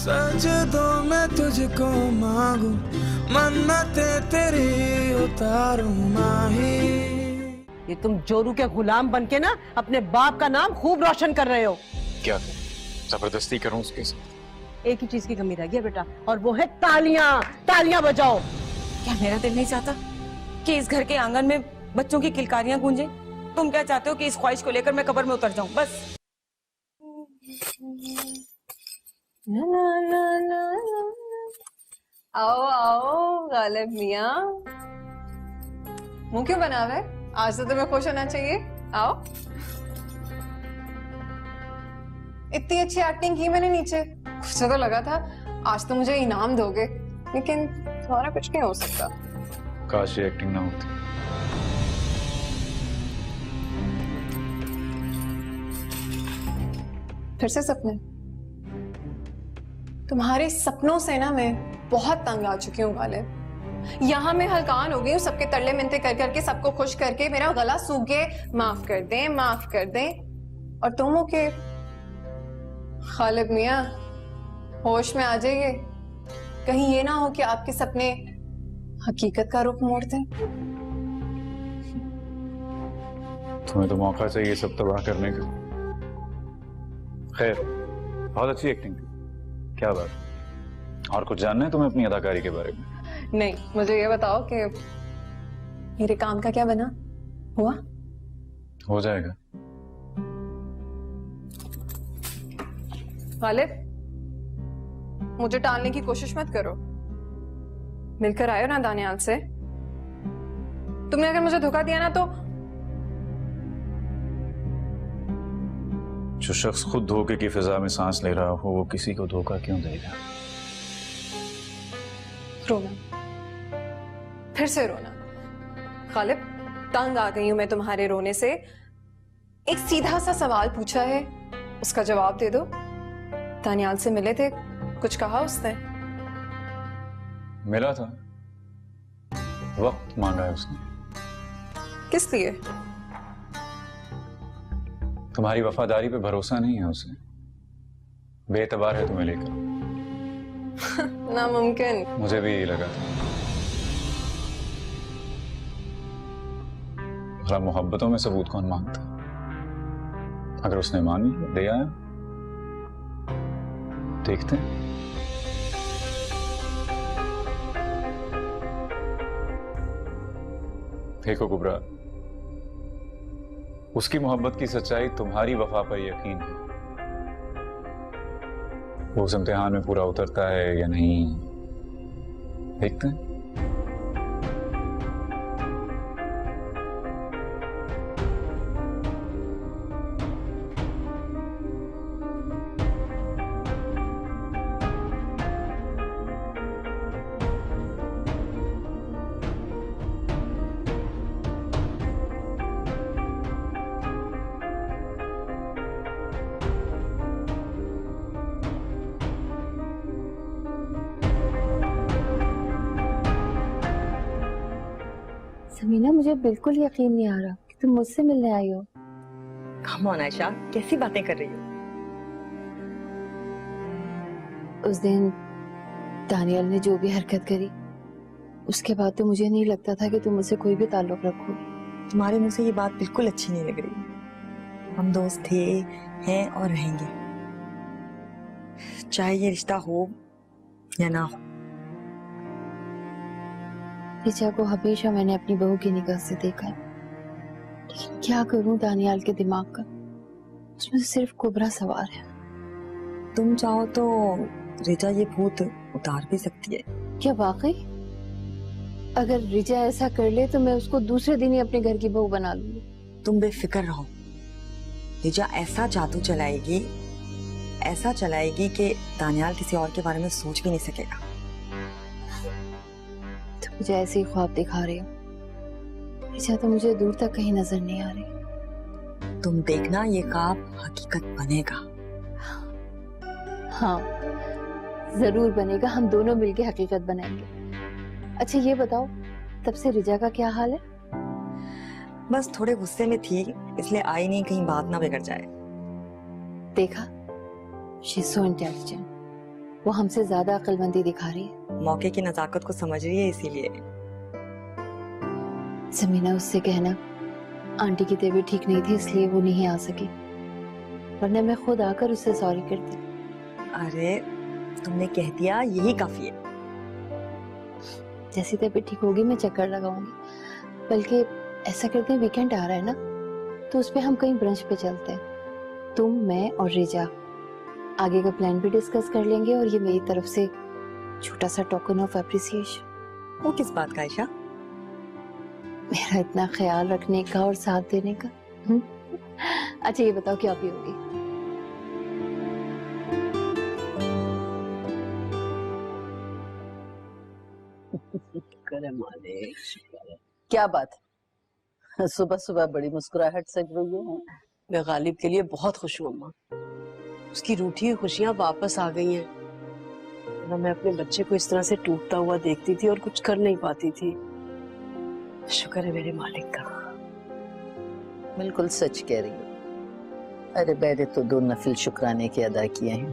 सजदों में तुझको मांगू, मन्नते तेरी उतारूं माही। ये तुम जोरू के गुलाम बनके ना अपने बाप का नाम खूब रोशन कर रहे हो। क्या जबरदस्ती करूं उसके साथ? एक ही चीज की कमी रह गई बेटा, और वो है तालियां। तालियां बजाओ। क्या मेरा दिल नहीं चाहता कि इस घर के आंगन में बच्चों की किलकारियां गूंजे? तुम क्या चाहते हो कि इस ख्वाहिश को लेकर मैं कब्र में उतर जाऊं? बस। ना ना ना ना ना। आओ आओ गालिब मियां, मुंह क्यों बना हुआ है? आज तो तुम्हें खुश होना चाहिए। आओ। इतनी अच्छी एक्टिंग की मैंने नीचे, मुझे तो लगा था आज तो मुझे इनाम दोगे, लेकिन तुम्हारा कुछ नहीं हो सकता। काश ये एक्टिंग ना होती। फिर से सपने? तुम्हारे सपनों से ना मैं बहुत तंग आ चुकी हूँ गालिब। यहाँ मैं हलकान हो गई हूँ, सबके तरले मिन्नतें कर करके, सबको खुश करके मेरा गला सूख गए, माफ कर दें माफ कर दें। और तुम हो के गालिब मियां, होश में आ जाइए, कहीं ये ना हो कि आपके सपने हकीकत का रुख मोड़ दें। तुम्हें तो मौका चाहिए सब तबाह करने का। खैर, बहुत अच्छी एक्टिंग थी। क्या बात, और कुछ जानना है तुम्हें अपनी अदाकारी के बारे में? नहीं, मुझे ये बताओ कि मेरे काम का क्या बना? हुआ? हो जाएगा। गालिब, मुझे टालने की कोशिश मत करो। मिलकर आयो ना दानियाल से। तुमने अगर मुझे धोखा दिया ना तो जो शख्स खुद धोखे की फिजा में सांस ले रहा हो, वो किसी को धोखा क्यों देगा? रोना, फिर से रोना। गालिब, तंग आ गई हूं मैं तुम्हारे रोने से। एक सीधा सा सवाल पूछा है, उसका जवाब दे दो। दानियाल से मिले थे, कुछ कहा उसने? मिला था, वक्त मांगा है उसने। किस लिए? तुम्हारी वफादारी पे भरोसा नहीं है उसे, बेतबार है तुम्हें लेकर। नामुमकिन। मुझे भी यही लगा था। भला मोहब्बतों में सबूत कौन मांगता? अगर उसने मांगी, दे आया, देखते हैं। देखो कुबरा, उसकी मोहब्बत की सच्चाई तुम्हारी वफा पर यकीन है। वो उस इम्तिहान में पूरा उतरता है या नहीं, देखते हैं। समीना, मुझे बिल्कुल यकीन नहीं आ रहा कि तुम मुझसे मिलने आई हो। कम ऑन आयशा, कैसी बातें कर रही हो? उस दिन दानियल ने जो भी हरकत करी, उसके बाद तो मुझे नहीं लगता था कि तुम मुझसे कोई भी ताल्लुक रखो। तुम्हारे मुंह से ये बात बिल्कुल अच्छी नहीं लग रही। हम दोस्त थे, हैं और रहेंगे, चाहे ये रिश्ता हो या ना हो। रिचा को हमेशा मैंने अपनी बहू की निगाह से देखा है, लेकिन क्या करूं दानियाल के दिमाग का, उसमें सिर्फ कुबरा सवार है। तुम चाहो तो रिचा ये भूत उतार भी सकती है। क्या वाकई? अगर रिचा ऐसा कर ले तो मैं उसको दूसरे दिन ही अपने घर की बहू बना लूंगी। तुम बेफिक्र रहो, रिचा ऐसा जादू चलाएगी, ऐसा चलाएगी कि दानियाल किसी और के बारे में सोच भी नहीं सकेगा। तो मुझे ऐसे ही ख्वाब दिखा रही हो। रिचा तो मुझे दूर तक कहीं नजर नहीं आ रही। तुम देखना, ये ख्वाब हकीकत बनेगा। हाँ, जरूर बनेगा। हम दोनों मिलके हकीकत बनाएंगे। अच्छा ये बताओ, तब से रिजा का क्या हाल है? बस थोड़े गुस्से में थी, इसलिए आई नहीं, कहीं बात ना बिगड़ जाए। देखा, शी इज सो इंटेलिजेंट। वो हमसे ज्यादा अक्लमंदी दिखा रही है। मौके की नजाकत को समझ रही है इसीलिए। जमीना, उससे कहना आंटी की तबीयत ठीक नहीं थी इसलिए वो नहीं आ सकी, वरना मैं खुद आकर उससे सॉरी करती। अरे तुमने कह दिया, यही काफी है। जैसी तबीयत ठीक होगी मैं चक्कर लगाऊंगी। बल्कि ऐसा करते हैं, वीकेंड आ रहा है ना, तो उस पे हम कहीं ब्रंच पे चलते हैं। तुम, मैं और रिजा आगे का प्लान भी डिस्कस कर लेंगे, और ये मेरी तरफ से छोटा सा टोकन ऑफ अप्रिसिएशन। वो किस बात का आयशा? मेरा इतना ख्याल रखने का और साथ देने का। अच्छा ये बताओ क्या पियोगी? क्या बात है? सुबह सुबह बड़ी मुस्कुराहट सज रही है। मैं गालिब के लिए बहुत खुश हूँ अम्मा। उसकी रूठी हुई खुशियां वापस आ गई हैं। वरना मैं अपने बच्चे को इस तरह से टूटता हुआ देखती थी और कुछ कर नहीं पाती थी। शुक्र है मेरे मालिक का। बिल्कुल सच कह रही हो। अरे मैंने तो 2 नफिल शुक्राने के अदा किए हैं,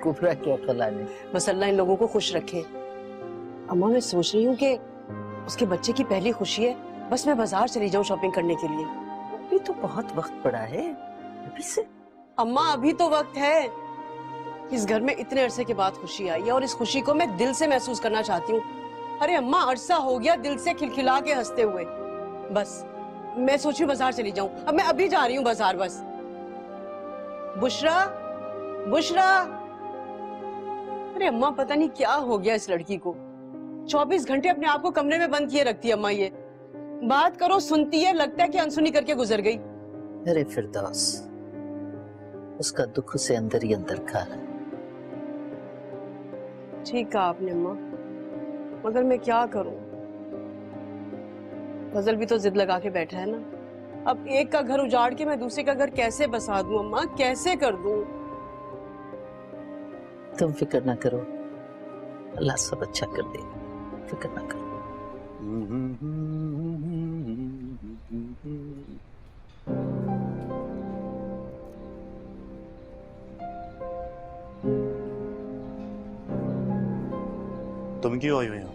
कुबरा क्या खिलाने। बस अल्लाह इन लोगों को खुश रखे। अम्मा मैं सोच रही हूँ कि उसके बच्चे की पहली खुशी है, बस मैं बाजार चली जाऊँ शॉपिंग करने के लिए। अभी तो बहुत वक्त पड़ा है, अभी से। अम्मा अभी तो वक्त है। इस घर में इतने अरसे के बाद खुशी आई है और इस खुशी को मैं दिल से महसूस करना चाहती हूँ। अरे अम्मा अरसा हो गया दिल से खिलखिला के हंसते हुए। बस मैं सोची बाजार चली जाऊं। अब मैं अभी जा रही हूँ बाजार। बस बुशरा, बुशरा। अरे अम्मा पता नहीं क्या हो गया इस लड़की को। 24 घंटे अपने आप को कमरे में बंद किए रखती है अम्मा। ये बात करो सुनती है, लगता है कि अनसुनी करके गुजर गई। अरे फिरदौस, उसका दुख उसे अंदर ही अंदर खा रहा है। ठीक कहा आपने अम्मा, मगर मैं क्या करूं? फजल भी तो जिद लगा के बैठा है ना। अब एक का घर उजाड़ के मैं दूसरे का घर कैसे बसा दूं अम्मा, कैसे कर दूं? तुम फिक्र ना करो, अल्लाह सब अच्छा कर देगा, फिक्र ना करो। तुम क्यों आई हो यहाँ?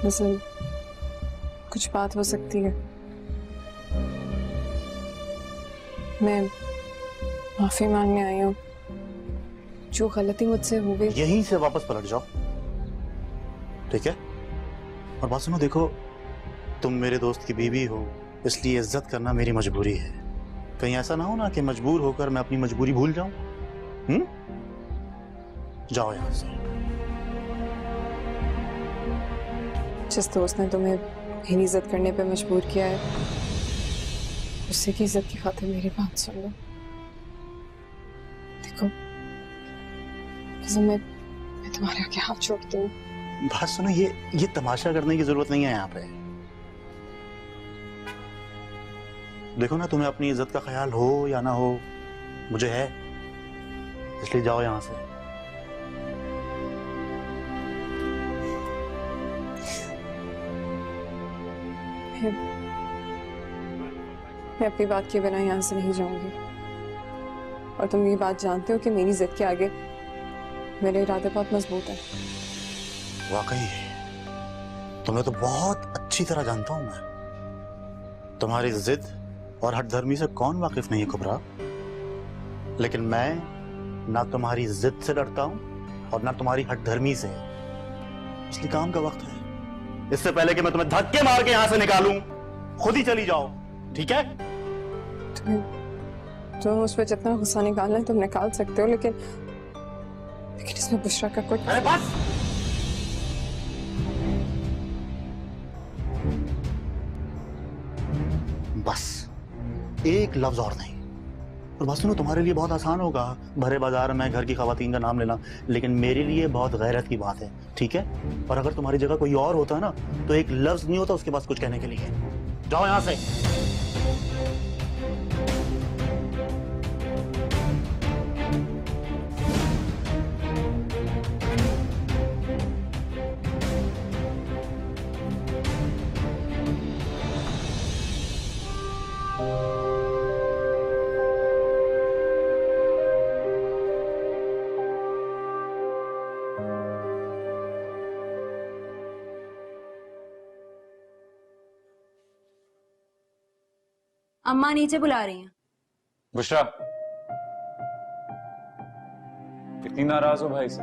वैसे कुछ बात हो सकती है। मैं माफी मांगने आई हूँ, जो गलती मुझसे हो गई। यहीं से वापस पलट जाओ, ठीक है? और बात सुनो, देखो तुम मेरे दोस्त की बीवी हो, इसलिए इज्जत करना मेरी मजबूरी है। कहीं ऐसा ना हो ना कि मजबूर होकर मैं अपनी मजबूरी भूल जाऊं। जाओ यहां से। जिस दोस्त ने तुम्हें मेरी इज्जत करने पे मजबूर किया है, उसी की इज्जत की खातिर मेरी बात सुन लो। देखो मैं तुम्हारे आगे हाथ जोड़ती हूँ। बात सुनो, ये तमाशा करने की जरूरत नहीं है यहाँ पे। देखो ना, तुम्हें अपनी इज्जत का ख्याल हो या ना हो, मुझे है, इसलिए जाओ यहां से। मैं अपनी बात के बिना यहाँ से नहीं जाऊंगी, और तुम ये बात जानते हो कि मेरी जिद के आगे मेरे इरादे बहुत मजबूत हैं। वाकई तुम्हें तो बहुत अच्छी तरह जानता हूं मैं। तुम्हारी जिद और हठधर्मी से कौन वाकिफ नहीं है कुबरा? लेकिन मैं ना तुम्हारी जिद से डरता हूं और ना तुम्हारी हठधर्मी से। इसलिए काम का वक्त है। इससे पहले कि मैं तुम्हें धक्के मार के यहां से निकालूं, खुद ही चली जाओ, ठीक है? तुम उस पर जितना गुस्सा निकालना है तुम निकाल सकते हो, लेकिन इसमें बुशरा का कोई। अरे बस! बस एक लफ्ज और नहीं। और बात सुनो, तुम्हारे लिए बहुत आसान होगा भरे बाजार में घर की खवातीन का नाम लेना, लेकिन मेरे लिए बहुत गैरत की बात है, ठीक है? और अगर तुम्हारी जगह कोई और होता ना, तो एक लफ्ज नहीं होता उसके पास कुछ कहने के लिए। जाओ यहां से। अम्मा नीचे बुला रही हैं। बुशरा, इतनी नाराज हो भाई से?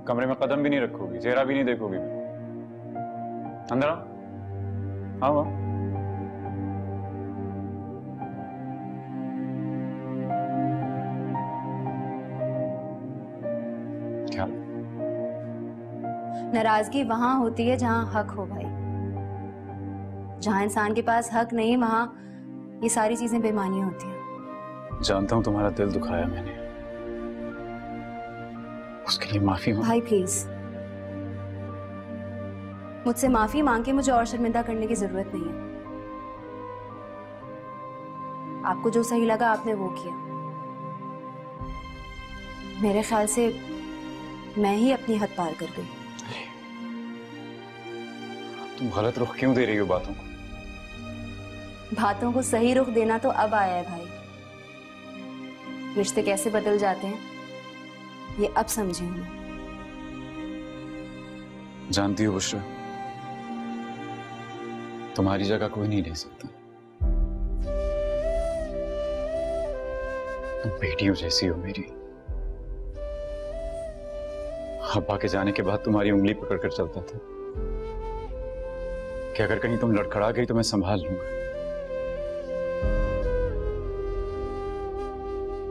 कमरे में कदम भी नहीं रखोगी, चेहरा भी नहीं देखोगी? अंदर आओ, आओ आओ। क्या? नाराजगी वहां होती है जहां हक हो भाई। जहां इंसान के पास हक नहीं, वहां ये सारी चीजें बेमानी होती हैं। जानता हूं तुम्हारा दिल दुखाया मैंने, उसके लिए माफी मांग। भाई प्लीज, मुझसे माफी मांग के मुझे और शर्मिंदा करने की जरूरत नहीं है। आपको जो सही लगा आपने वो किया। मेरे ख्याल से मैं ही अपनी हद पार कर गई। तुम गलत रुख क्यों दे रही हो बातों को? बातों को सही रुख देना तो अब आया है भाई। रिश्ते कैसे बदल जाते हैं ये अब समझी हूं। जानती हो बुशरा, तुम्हारी जगह कोई नहीं ले सकता। तुम बेटियों जैसी हो मेरी। अब्बा के जाने के बाद तुम्हारी उंगली पकड़कर चलता था कि अगर कहीं तुम लड़खड़ा गई तो मैं संभाल लूंगा।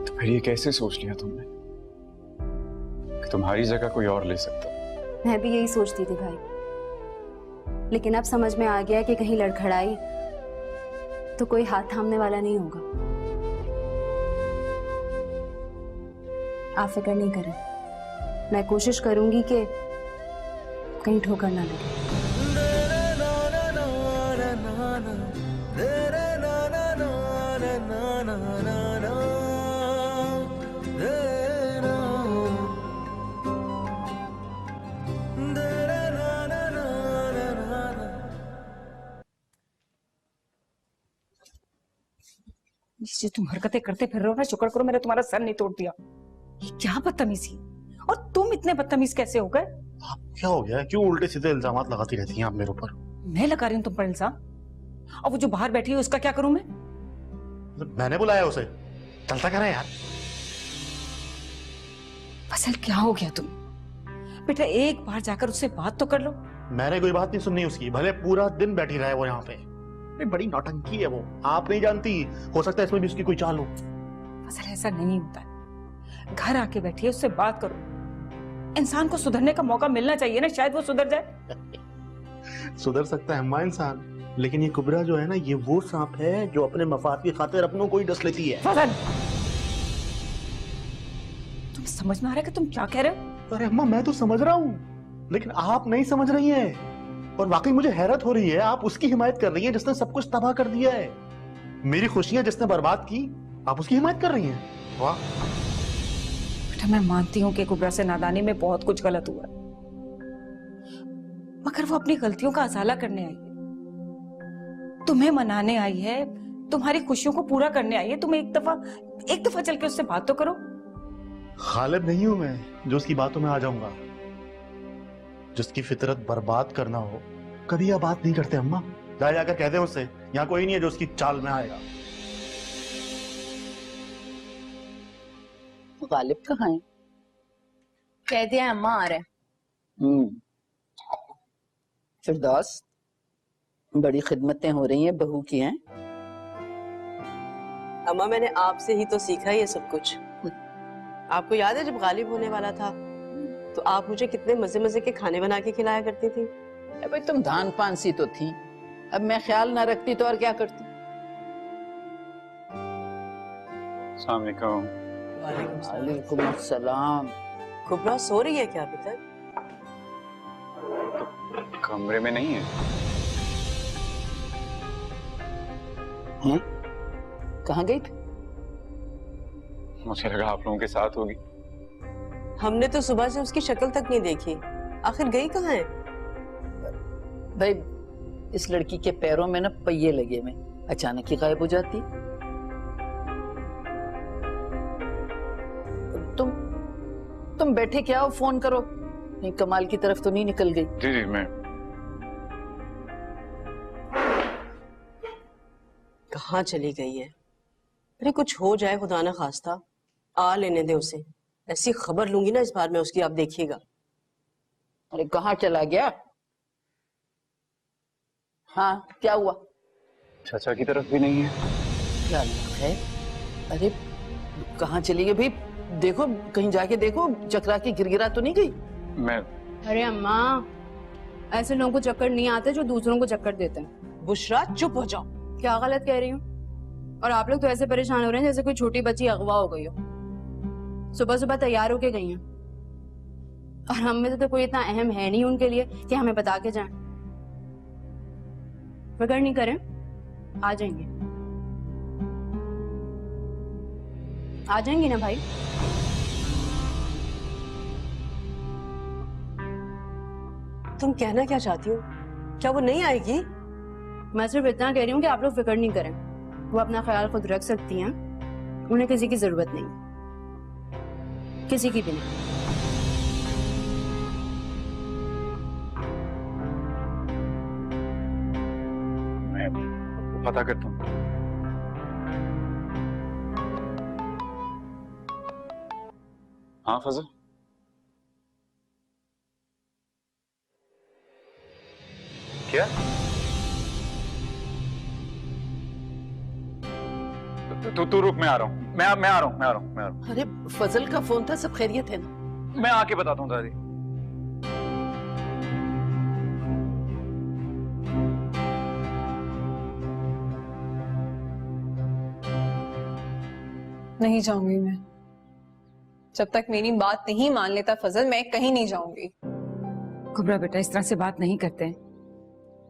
तो फिर ये कैसे सोच लिया तुमने कि तुम्हारी जगह कोई और ले सकता? मैं भी यही सोचती थी भाई, लेकिन अब समझ में आ गया कि कहीं लड़खड़ाई तो कोई हाथ थामने वाला नहीं होगा। आप फिक्र नहीं करें, मैं कोशिश करूंगी कि कहीं ठोकर ना लगे। ये तुम हरकतें करते फिर रहे हो ना, शुक्र करो मैंने तुम्हारा सर नहीं तोड़ दिया। ये क्या बदतमीजी, और तुम इतने बदतमीज कैसे हो गए? आप क्या हो गया? क्यों उल्टे सीधे इल्जाम लगाती रहती हैं आप मेरे ऊपर? मैं लगा रही हूँ तुम पर इल्जाम? और वो जो बाहर बैठी है उसका क्या करूं मैं? मैंने बुलाया उसे, चलता क्या रहा है यार? फसल क्या हो गया तुम? बेटा एक बार जाकर उससे बात तो कर लो। मैंने कोई बात नहीं सुननी उसकी, भले पूरा दिन बैठी रहे वो यहाँ पे। बड़ी नौटंकी है वो, आप नहीं जानती। हो सकता है इसमें भी उसकी कोई चाल हो। फसल ऐसा नहीं होता है, घर आके बैठी है उससे बात करो। इंसान को सुधरने का मौका मिलना चाहिए ना, शायद वो सुधर जाए। सुधर सकता है अम्मा इंसान, लेकिन ये कुबरा जो है ना, ये वो सांप है जो अपने मफाद की खातिर अपनों को ही डस लेती है। फसल, तुम्हें समझ में आ रहा है कि तुम क्या कह रहे हो? अरे अम्मा मैं तो समझ रहा हूँ, लेकिन आप नहीं समझ रही हैं। और वाकई मुझे हैरत हो रही है, आप उसकी हिमायत कर रही हैं जिसने सब कुछ तबाह कर दिया है। मेरी खुशियां जिसने बर्बाद की, आप उसकी हिमायत कर रही हैं। वाह बेटा, मैं मानती हूँ कि कुबरा से नादानी में बहुत कुछ गलत हुआ, मगर वो अपनी गलतियों का अजाला करने आई है, तुम्हें मनाने आई है, तुम्हारी खुशियों को पूरा करने आई है। तुम एक दफा चल के उससे बात तो करो। गालिब नहीं हूं मैं जो उसकी बातों में आ जाऊंगा। जिसकी फितरत बर्बाद करना हो कभी यह बात नहीं करते अम्मा। जाकर कह दे उससे, यहाँ कोई नहीं है जो उसकी चाल में आएगा। गालिब कहाँ है? कह दिया अम्मा आ रहे हैं। फिरदौस, बड़ी खिदमतें हो रही हैं बहू की हैं। अम्मा मैंने आपसे ही तो सीखा ये सब कुछ। आपको याद है जब गालिब होने वाला था तो आप मुझे कितने मजे मजे के खाने बना के खिलाया करती थी। भाई तुम धान पान सी तो थी, अब मैं ख्याल ना रखती तो और क्या करती। अस्सलाम वालेकुम। वालेकुम अस्सलाम। कुबरा सो रही है क्या अभी तक? कमरे में नहीं है। हैं? कहाँ गई थी? मुझे लगा आप लोगों के साथ होगी। हमने तो सुबह से उसकी शक्ल तक नहीं देखी, आखिर गई कहाँ है? भाई इस लड़की के पैरों में ना पहिए लगे हुए, अचानक ही गायब हो जाती। तुम बैठे क्या हो, फोन करो। नहीं कमाल की तरफ तो नहीं निकल गई? जी जी मैं कहाँ चली गई है? अरे कुछ हो जाए खुदा ना खास्ता, आ लेने दे उसे। ऐसी खबर लूंगी ना इस बार मैं उसकी, आप देखिएगा। अरे कहाँ चला गया? हाँ क्या हुआ? चाचा की तरफ भी नहीं है। क्या है? अरे कहाँ चली गई भाई? देखो कहीं जाके देखो, चकरा के गिरगिरा तो नहीं गई? मैं अरे अम्मा, ऐसे लोगों को चक्कर नहीं आते जो दूसरों को चक्कर देते हैं। बुशरा चुप हो जाओ। क्या गलत कह रही हूँ? और आप लोग तो ऐसे परेशान हो रहे हैं जैसे कोई छोटी बच्ची अगवा हो गई हो। सुबह सुबह तैयार होके गई हैं और हम में से तो कोई इतना अहम है नहीं उनके लिए कि हमें बता के जाएं। फिक्र नहीं करें, आ जाएंगे। आ जाएंगी ना भाई? तुम कहना क्या चाहती हो? क्या वो नहीं आएगी? मैं सिर्फ इतना कह रही हूँ कि आप लोग फिक्र नहीं करें, वो अपना ख्याल खुद रख सकती हैं, उन्हें किसी की जरूरत नहीं, किसी की भी नहीं। मैं पता करता हूँ। हाँ फजल, क्या? तू रुक, मैं आ रहा हूँ। मैं आ रहा हूँ। अरे फजल का फोन था, सब खैरियत है ना? मैं आके बताता हूँ दादी। नहीं जाऊंगी मैं। जब तक मेरी बात नहीं मान लेता फजल, मैं कहीं नहीं जाऊंगी। कुबरा बेटा, इस तरह से बात नहीं करते हैं।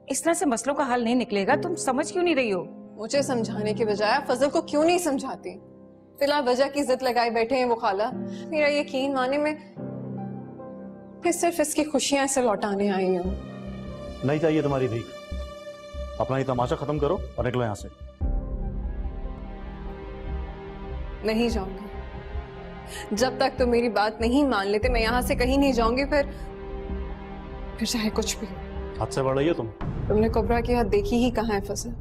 इस तरह से मसलों का हल नहीं निकलेगा। तुम समझ क्यों नहीं रही हो? मुझे समझाने के बजाय फजल को क्यों नहीं समझाती? फिलहाल वजह की जिद लगाए बैठे हैं वो खाला। मेरा यकीन माने, मैं सिर्फ इसकी खुशियां इसे लौटाने आई हूँ। नहीं चाहिए तुम्हारी भीख। अपना ये तमाशा खत्म करो और निकलो यहाँ से। नहीं जाऊंगी। जब तक तुम मेरी बात नहीं मान लेते मैं यहाँ से कहीं नहीं जाऊंगी। फिर चाहे कुछ भी हो। हद से बढ़ रही हो तुम। तुमने कुबरा की हद देखी ही कहाँ है फजल?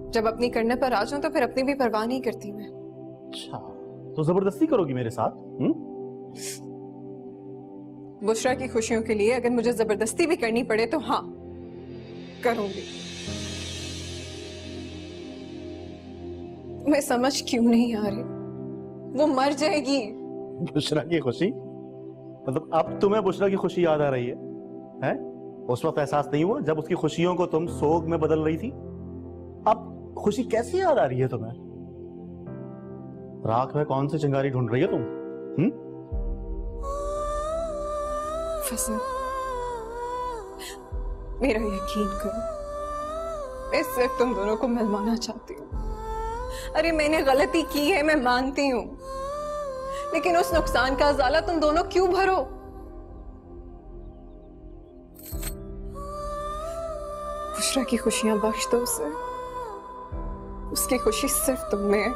जब अपनी करने पर आ जाऊं तो फिर अपनी भी परवाह नहीं करती मैं। अच्छा, तो जबरदस्ती करोगी मेरे साथ? बुशरा की खुशियों के लिए अगर मुझे जबरदस्ती भी करनी पड़े तो हाँ, करूंगी। मैं समझ क्यों नहीं आ रही? वो मर जाएगी। बुशरा की खुशी? मतलब अब तुम्हें बुशरा की खुशी याद आ रही है? हैं? उस वक्त एहसास नहीं हुआ जब उसकी खुशियों को तुम सोग में बदल रही थी? अब खुशी कैसे याद आ रही है तुम्हें? राख में कौन सी चिंगारी ढूंढ रही हो तुम? फजल, मेरा यकीन करो, मैं सिर्फ तुम दोनों को मिलवाना चाहती हूँ। अरे मैंने गलती की है, मैं मानती हूँ, लेकिन उस नुकसान का उजाला तुम दोनों क्यों भरो? बुशरा की खुशियां बख्श दो उसे। उसकी खुशी सिर्फ तुम में है।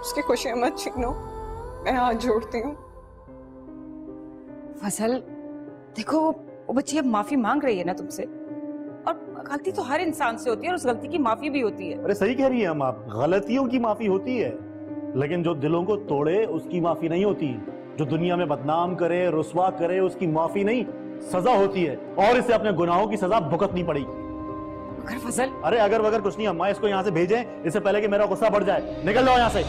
उसकी खुशियां मत छीनो, मैं हाथ जोड़ती हूँ। फजल देखो, वो बच्ची अब माफी मांग रही है ना तुमसे, और गलती तो हर इंसान से होती है और उस गलती की माफी भी होती है। अरे सही कह रही है हम, आप गलतियों की माफी होती है, लेकिन जो दिलों को तोड़े उसकी माफी नहीं होती। जो दुनिया में बदनाम करे, रुस्वा करे, उसकी माफी नहीं, सजा होती है, और इसे अपने गुनाहों की सजा भुगतनी पड़ेगी। अगर फजल, अरे अगर वगर कुछ नहीं, अम्मा इसको यहाँ से भेजें इससे पहले कि मेरा गुस्सा बढ़ जाए। निकल जाओ यहाँ से।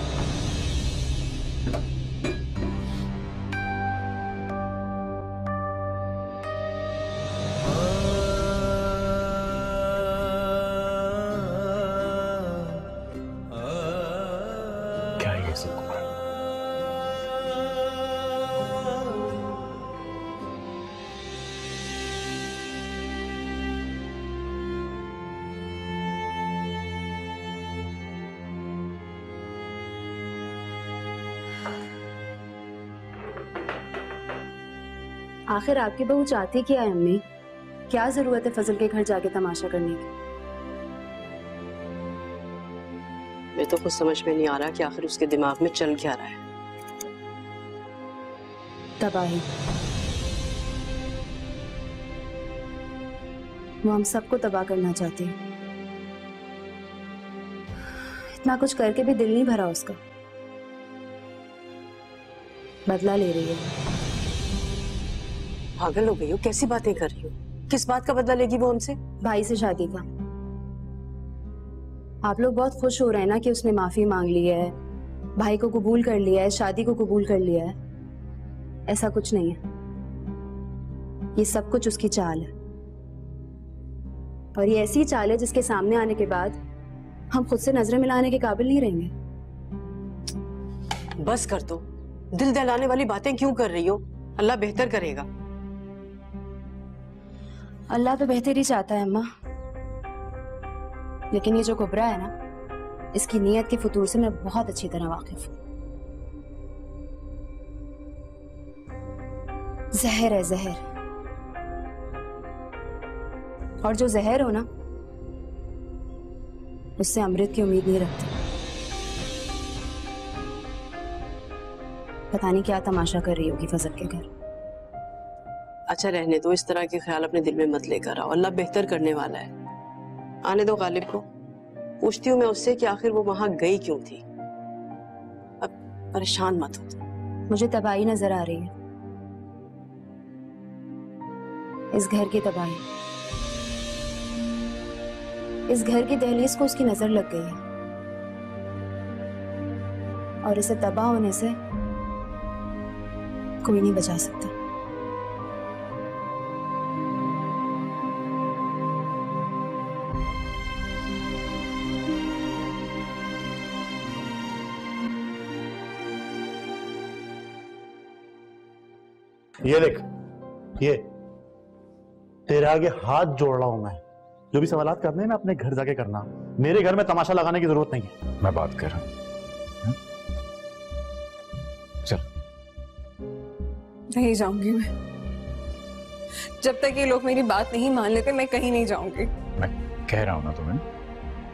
क्या ये सब? आखिर आपकी बहू चाहती क्या है अम्मी? क्या जरूरत है फजल के घर जाके तमाशा करने की? मैं तो कुछ समझ में नहीं आ रहा कि आखिर उसके दिमाग में चल क्या रहा है। तबाही। वो हम सबको तबाह करना चाहती है। इतना कुछ करके भी दिल नहीं भरा उसका। बदला ले रही है। पागल हो गई हो, कैसी बातें कर रही हो? किस बात का बदला लेगी वो हमसे? भाई से शादी का। आप लोग बहुत खुश हो रहे हैं ना कि उसने माफी मांग ली है, भाई को कबूल कर लिया है, शादी को कबूल कर लिया है। ऐसा कुछ नहीं है, ये सब कुछ उसकी चाल है। और ये ऐसी चाल है जिसके सामने आने के बाद हम खुद से नजरें मिलाने के काबिल नहीं रहेंगे। बस कर दो, दिल दहलाने वाली बातें क्यों कर रही हो? अल्लाह बेहतर करेगा। अल्लाह तो बेहतर ही चाहता है अम्मा, लेकिन ये जो कुबरा है ना, इसकी नीयत के फतूर से मैं बहुत अच्छी तरह वाकिफ हूं। जहर है जहर, और जो जहर हो ना, उससे अमृत की उम्मीद नहीं रखती। पता नहीं क्या तमाशा कर रही होगी फजल के घर। अच्छा रहने दो, इस तरह के ख्याल अपने दिल में मत लेकर आओ। अल्लाह बेहतर करने वाला है। आने दो गालिब को। पूछती हूँ मैं उससे कि आखिर वो वहां गई क्यों थी। अब परेशान मत हो। मुझे तबाही नजर आ रही है, इस घर की तबाही। इस घर की दहलीज को उसकी नजर लग गई है, और इसे तबाह होने से कोई नहीं बचा सकता। ये देख, ये तेरे आगे हाथ जोड़ रहा हूं मैं। जो भी सवालात करने हैं ना, अपने घर जाके करना। मेरे घर में तमाशा लगाने की जरूरत नहीं है। मैं बात कर रहा हूं। चल। नहीं जाऊंगी मैं। जब तक ये लोग मेरी बात नहीं मान लेते, मैं कहीं नहीं जाऊंगी। मैं कह रहा हूं ना तुम्हें,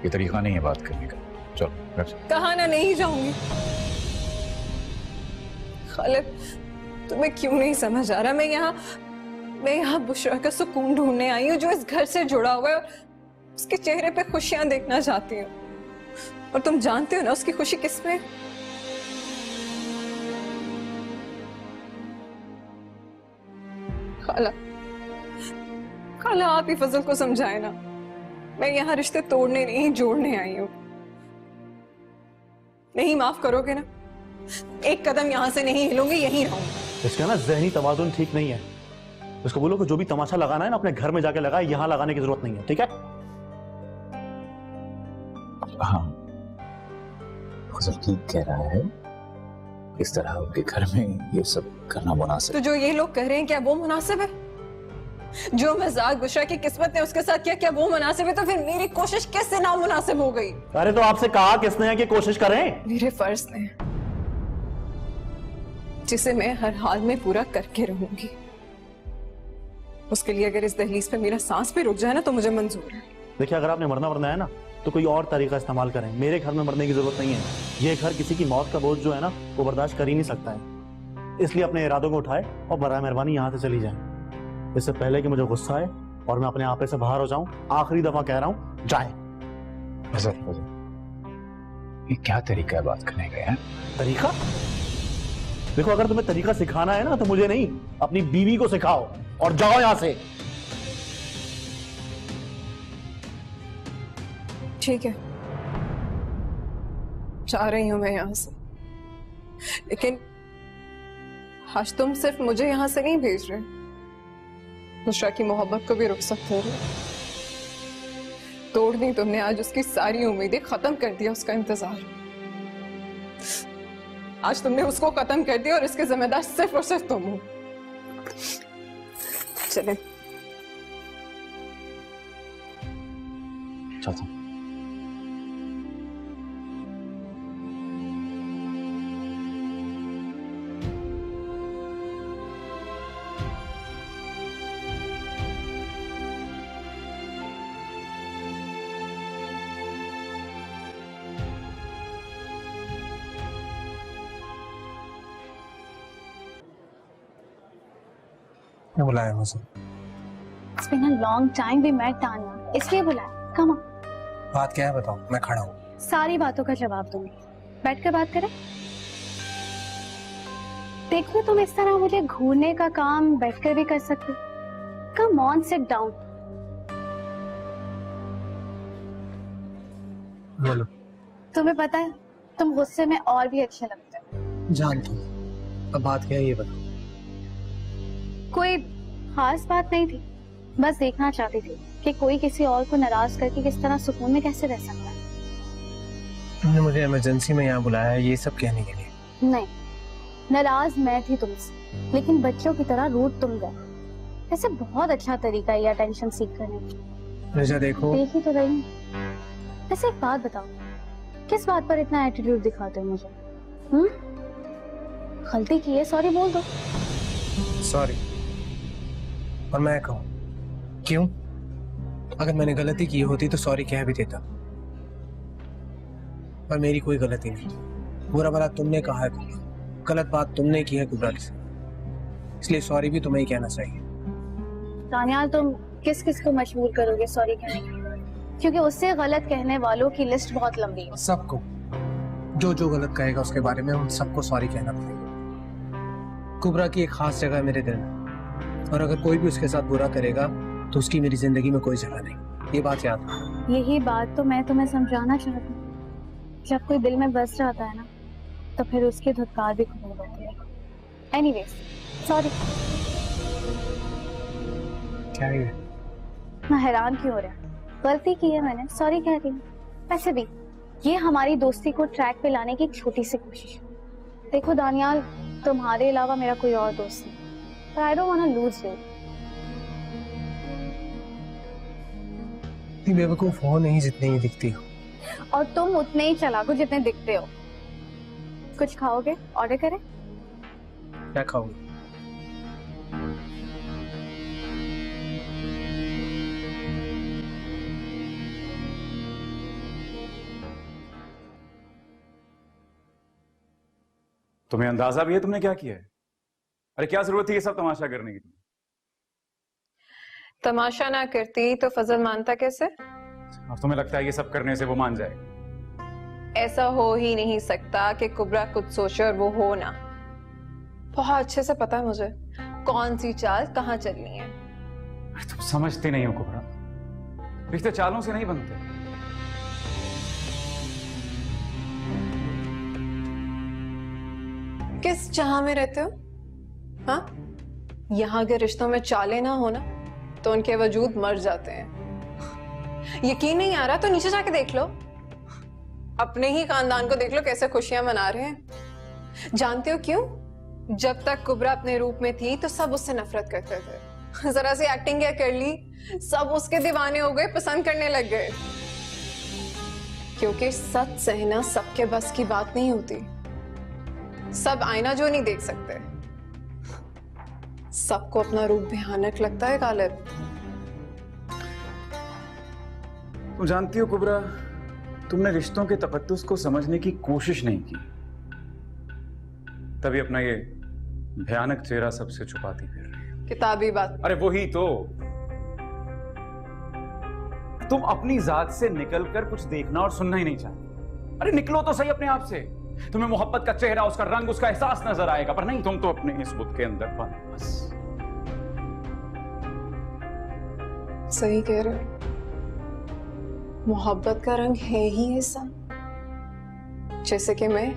ये तरीका नहीं है बात करने का। चल घर से। कहा ना नहीं जाऊंगी। खालिद, तुम्हें क्यों नहीं समझ आ रहा? मैं यहाँ बुशरा का सुकून ढूंढने आई हूँ, जो इस घर से जुड़ा हुआ है, और उसके चेहरे पे खुशियां देखना चाहती हूँ। और तुम जानते हो ना उसकी खुशी किसमें? खाला, खाला आप ही फजल को समझाए ना। मैं यहाँ रिश्ते तोड़ने नहीं, जोड़ने आई हूँ। नहीं माफ करोगे ना? एक कदम यहाँ से नहीं हिलूंगी, यहीं रहूंगी। इसका ना ज़हनी तवाज़ुन ठीक नहीं है। उसको बोलो कि जो भी तमाशा लगाना है ना, अपने घर में जाके लगाए, यहाँ लगाने की जरूरत नहीं है। ठीक है? हाँ, फजल ठीक कह रहा है। इस तरह उनके घर में ये सब करना मुनासिब। तो जो ये लोग कह रहे हैं, क्या वो मुनासिब है? जो मजाक बुशरा की किस्मत ने उसके साथ किया, क्या वो मुनासिब है? तो फिर मेरी कोशिश कैसे नामुनासिब हो गई? अरे तो आपसे कहा किसने है कि कोशिश करें? मेरे फर्ज ने, जिसे मैं हर हाल में पूरा करके रहूंगी। उसके लिए अगर इस दहलीज पे मेरा सांस भी रुक जाए ना, तो मुझे मंजूर है। देखिए, अगर आपने मरना है ना, तो कोई और तरीका इस्तेमाल करें। मेरे घर में मरने की जरूरत नहीं है। ये घर किसी की मौत का बोझ जो है ना, वो बर्दाश्त कर ही नहीं सकता है। इसलिए अपने इरादों को उठाए और बराए मेहरबानी यहाँ से चली जाए, इससे पहले कि मुझे गुस्सा आए और मैं अपने आपे से बाहर हो जाऊं। आखिरी दफा कह रहा हूं, जाए। ये क्या तरीका है बात करने का? तरीका? देखो, अगर तुम्हें तरीका सिखाना है ना, तो मुझे नहीं, अपनी बीवी को सिखाओ और जाओ यहां से। ठीक है, जा रही हूं मैं यहां से, लेकिन आज तुम सिर्फ मुझे यहां से नहीं भेज रहे, बुशरा की मोहब्बत को भी रुखसत कर रहे। तोड़ दी तुमने आज उसकी सारी उम्मीदें, खत्म कर दिया उसका इंतजार। आज तुमने उसको खत्म कर दिया और इसके जिम्मेदार सिर्फ और सिर्फ तुम हो। चले। चलता हूं। क्या बुलाया मुझे? It's been a long time we met, Tanya. इसलिए बुलाया। Come on. बात क्या है बताओ, मैं खड़ा हूँ। सारी बातों का जवाब दूंगी। बैठकर बात करें। देखो तुम इस तरह मुझे घूरने का काम बैठकर भी कर सकते हो। Come on, sit down. बोलो। तुम्हें पता है तुम गुस्से में और भी अच्छे लगते हो। जानता हूँ। अब बात क्या है ये बताओ। कोई खास बात नहीं थी, बस देखना चाहती थी कि कोई किसी और को नाराज करके किस तरह सुकून में कैसे रह सकता है। तुमने मुझे इमरजेंसी में यहाँ बुलाया है ये सब कहने के लिए? नहीं, नाराज मैं थी तुमसे, लेकिन बच्चों की तरह रूठ तुम गए। ऐसे बहुत अच्छा तरीका है अटेंशन सीख करने का। रिजा देखो। देख ही तो रही हूँ। ऐसे एक बात बताओ, किस बात पर इतना एटीट्यूड दिखाते हो मुझे? गलती की है, सॉरी बोल दो। सॉरी। और मैं कहूँ क्यों? अगर मैंने गलती की होती तो सॉरी कह भी देता, पर मेरी कोई गलती नहीं। बुरा भला तुमने कहा है कुबरा, गलत बात तुमने की है कुबरा से, इसलिए सॉरी भी तुम्हें ही कहना चाहिए। दानियाल तुम किस किस को मजबूर करोगे सॉरी कहने के लिए? क्योंकि उससे गलत कहने वालों की लिस्ट बहुत लंबी है। सबको जो जो गलत कहेगा उसके बारे में उन सबको सॉरी कहना पड़ेगा। कुबरा की एक खास जगह है मेरे दिल में, और अगर कोई भी उसके साथ बुरा करेगा तो उसकी मेरी जिंदगी में कोई जगह नहीं। ये बात याद रखो। यही बात तो मैं तुम्हें समझाना चाहती हूँ। जब कोई दिल में बस जाता है ना, तो फिर उसकी धुतकार भी खुल जाती है। Anyways, sorry. क्या है? मैं हैरान क्यों हो रहा? गलती की है मैंने, सॉरी कह रही हूँ। वैसे भी ये हमारी दोस्ती को ट्रैक पे लाने की एक छोटी सी कोशिश है। देखो दानियाल, तुम्हारे अलावा मेरा कोई और दोस्त नहीं, but I don't wanna lose you। इतनी बेवकूफ हो नहीं जितनी ही दिखती हो। और तुम उतने ही चालाक हो जितने दिखते हो। कुछ खाओगे? ऑर्डर करें? क्या खाओगे? तुम्हें अंदाजा भी है तुमने क्या किया है? अरे क्या जरूरत थी ये सब तमाशा करने की? तमाशा ना करती तो फजल मानता कैसे? और तुम्हें लगता है ये सब करने से वो मान जाएगा? ऐसा हो ही नहीं सकता कि कुबरा कुछ सोचे और वो हो ना। बहुत अच्छे से पता है मुझे कौन सी चाल कहाँ चलनी है। तुम समझते नहीं हो कुबरा, रिश्ते चालों से नहीं बनते। किस जहां में रहते हो? हाँ, यहाँ के रिश्तों में चाले ना हो ना तो उनके वजूद मर जाते हैं। यकीन नहीं आ रहा तो नीचे जाके देख लो, अपने ही खानदान को देख लो कैसे खुशियां मना रहे हैं। जानते हो क्यों? जब तक कुबरा अपने रूप में थी तो सब उससे नफरत करते थे। जरा सी एक्टिंग क्या कर ली, सब उसके दीवाने हो गए, पसंद करने लग गए। क्योंकि सच सहना सबके बस की बात नहीं होती। सब आईना जो नहीं देख सकते। सबको अपना रूप भयानक लगता है गालिब। तुम जानती हो कुबरा, तुमने रिश्तों के तकद्दुस को समझने की कोशिश नहीं की, तभी अपना ये भयानक चेहरा सबसे छुपाती फिर रही हो। किताबी बात। अरे वही तो, तुम अपनी जात से निकलकर कुछ देखना और सुनना ही नहीं चाहती। अरे निकलो तो सही अपने आप से। तुम्हें मोहब्बत का चेहरा, उसका रंग, उसका एहसास नजर आएगा, पर नहीं, तुम तो अपने इस बुत के अंदर बंद बस। सही कह रहे हो, मोहब्बत का रंग है ही ऐसा। जैसे कि मैं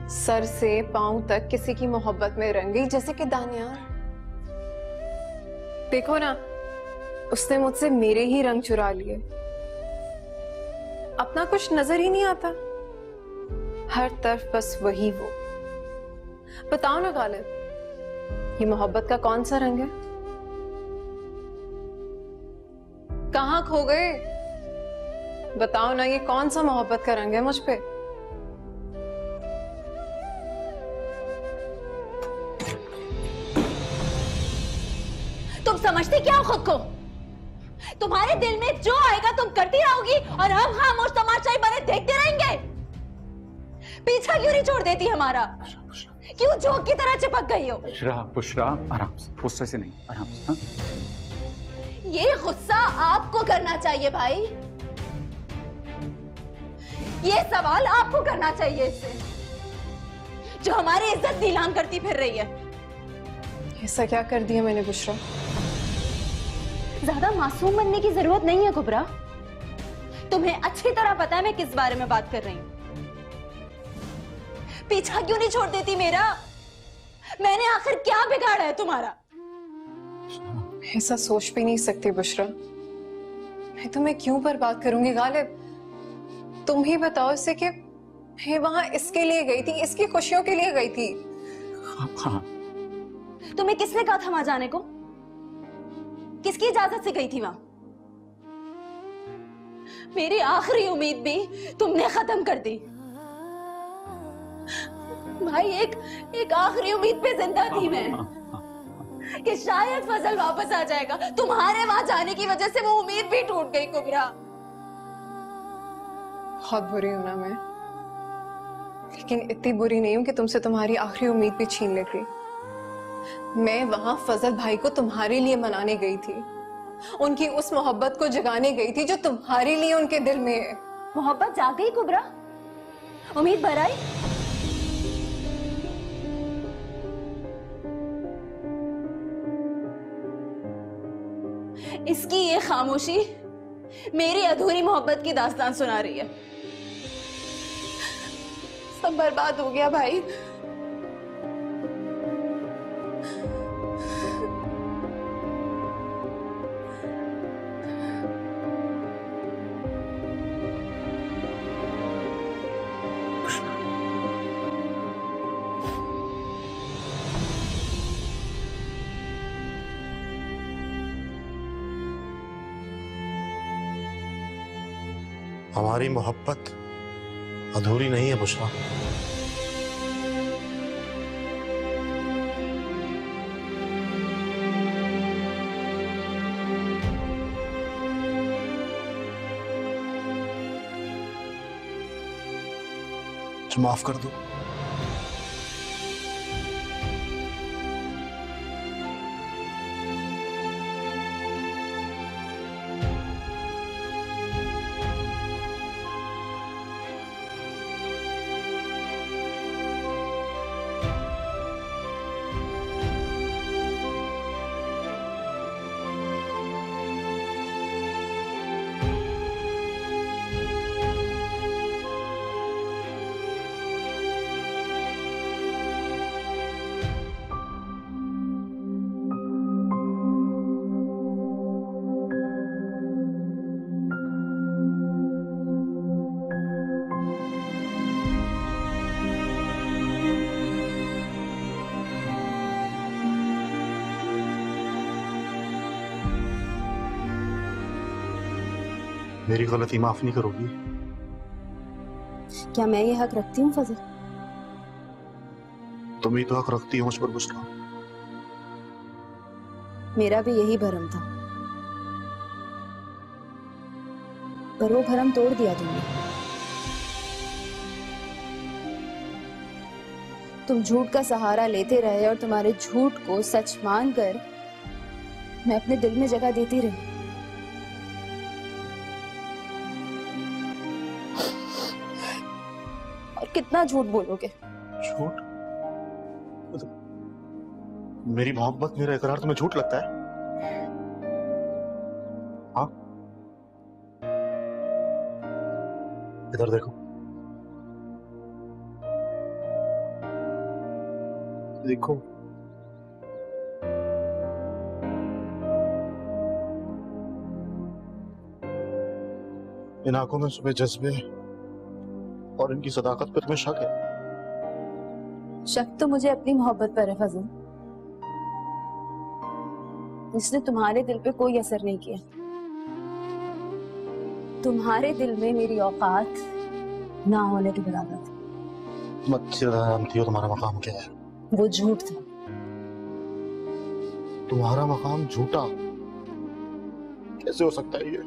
सर से पांव तक किसी की मोहब्बत में रंगी, जैसे कि दानियाल। देखो ना, उसने मुझसे मेरे ही रंग चुरा लिए। अपना कुछ नजर ही नहीं आता, हर तरफ बस वही वो। बताओ ना गालिब, ये मोहब्बत का कौन सा रंग है? कहां खो गए? बताओ ना, ये कौन सा मोहब्बत का रंग है मुझ पे? तुम समझती क्या हो खुद को? तुम्हारे दिल में जो आएगा तुम करती रहोगी और हम खामोश तमाशाई बने देखते रहेंगे। पीछा क्यों नहीं छोड़ देती हमारा? क्यों जोक की तरह चिपक गई हो? बुशरा, आराम से, गुस्से से नहीं, आराम से। हाँ? ये गुस्सा आपको करना चाहिए भाई। ये सवाल आपको करना चाहिए इससे, जो हमारी इज्जत नीलाम करती फिर रही है। ऐसा क्या कर दिया मैंने बुशरा? ज्यादा मासूम बनने की जरूरत नहीं है कुबरा। तुम्हें अच्छी तरह पता है मैं किस बारे में बात कर रही हूँ। पीछा क्यों नहीं छोड़ देती मेरा? मैंने आखिर क्या बिगाड़ा है तुम्हारा? ऐसा सोच भी नहीं सकती बुशरा। मैं तुम्हें क्यों बर्बाद करूंगी गालिब? तुम ही बताओ इसे कि मैं वहां इसके लिए गई थी, इसकी खुशियों के लिए गई थी। हाँ। तुम्हें किसने कहा था वहां जाने को? किसकी इजाजत से गई थी वहां? मेरी आखिरी उम्मीद भी तुमने खत्म कर दी। भाई एक आखिरी उम्मीद पे जिंदा थी मैं कि शायद फजल वापस आ जाएगा। तुम्हारे वहां जाने की वजह से वो उम्मीद भी टूट गई कुबरा। बहुत बुरी हूं ना मैं, लेकिन इतनी बुरी नहीं हूं कि तुमसे तुम्हारी आखिरी उम्मीद भी छीन लेती। मैं वहां फजल भाई को तुम्हारे लिए मनाने गई थी, उनकी उस मोहब्बत को जगाने गई थी जो तुम्हारे लिए उनके दिल में है। मोहब्बत जाग गई कुबरा? उम्मीद भर आई? इसकी ये खामोशी मेरी अधूरी मोहब्बत की दास्तान सुना रही है। सब बर्बाद हो गया भाई। हमारी मोहब्बत अधूरी नहीं है बुशरा। माफ कर दो। मेरी गलती माफ नहीं करोगी? क्या मैं ये हक रखती हूँ फजल? तुम ही तो हक रखती हो मुझ पर बुशरा। मेरा भी यही भरम था, पर वो भरम तोड़ दिया तुमने। तुम झूठ का सहारा लेते रहे और तुम्हारे झूठ को सच मानकर मैं अपने दिल में जगह देती रही। और कितना झूठ बोलोगे? झूठ? मेरी मोहब्बत, मेरा इकरार तुम्हें झूठ लगता है? हाँ, इधर देखो। देखो, इन आंखों में सुबह जज्बे और इनकी सदाकत पर तुम्हें शक है? शक तो मुझे अपनी मोहब्बत पर है फजल, जिसने तुम्हारे दिल पे कोई असर नहीं किया। तुम्हारे दिल में मेरी औकात ना होने के बराबर थी। तुम अच्छी तरह जानती हो तुम्हारा मकाम क्या है। वो झूठ था। तुम्हारा मकाम झूठा कैसे हो सकता है ये?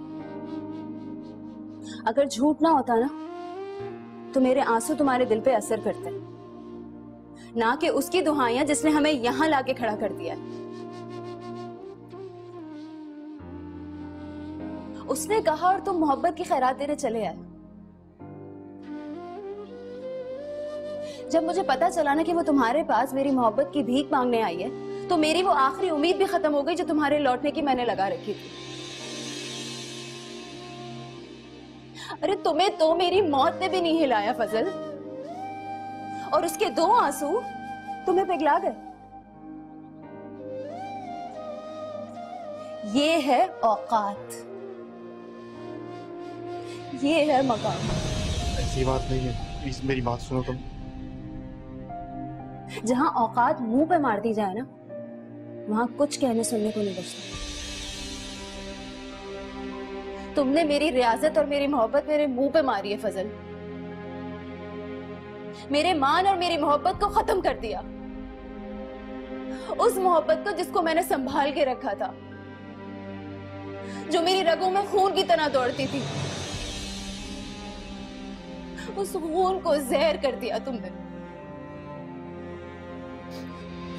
अगर झूठ ना होता ना तो मेरे आंसू तुम्हारे दिल पे असर करते, ना कि उसकी दुहाइयां जिसने हमें यहां लाके खड़ा कर दिया। उसने कहा और तुम मोहब्बत की खैरात देने चले आए। जब मुझे पता चला ना कि वो तुम्हारे पास मेरी मोहब्बत की भीख मांगने आई है, तो मेरी वो आखिरी उम्मीद भी खत्म हो गई जो तुम्हारे लौटने की मैंने लगा रखी थी। अरे तुम्हें तो मेरी मौत ने भी नहीं हिलाया फजल, और उसके 2 आंसू तुम्हें पिघला गए। ये है औकात, ये है मकाम। ऐसी बात नहीं है, प्लीज मेरी बात सुनो तुम। जहां औकात मुंह पे मार दी जाए ना, वहां कुछ कहने सुनने को नहीं बचता। तुमने मेरी रियाजत और मेरी मोहब्बत मेरे मुंह पे मारी है फजल। मेरे मान और मेरी मोहब्बत को खत्म कर दिया, उस मोहब्बत को जिसको मैंने संभाल के रखा था, जो मेरी रगों में खून की तरह दौड़ती थी। उस खून को जहर कर दिया तुमने,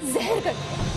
जहर कर दिया।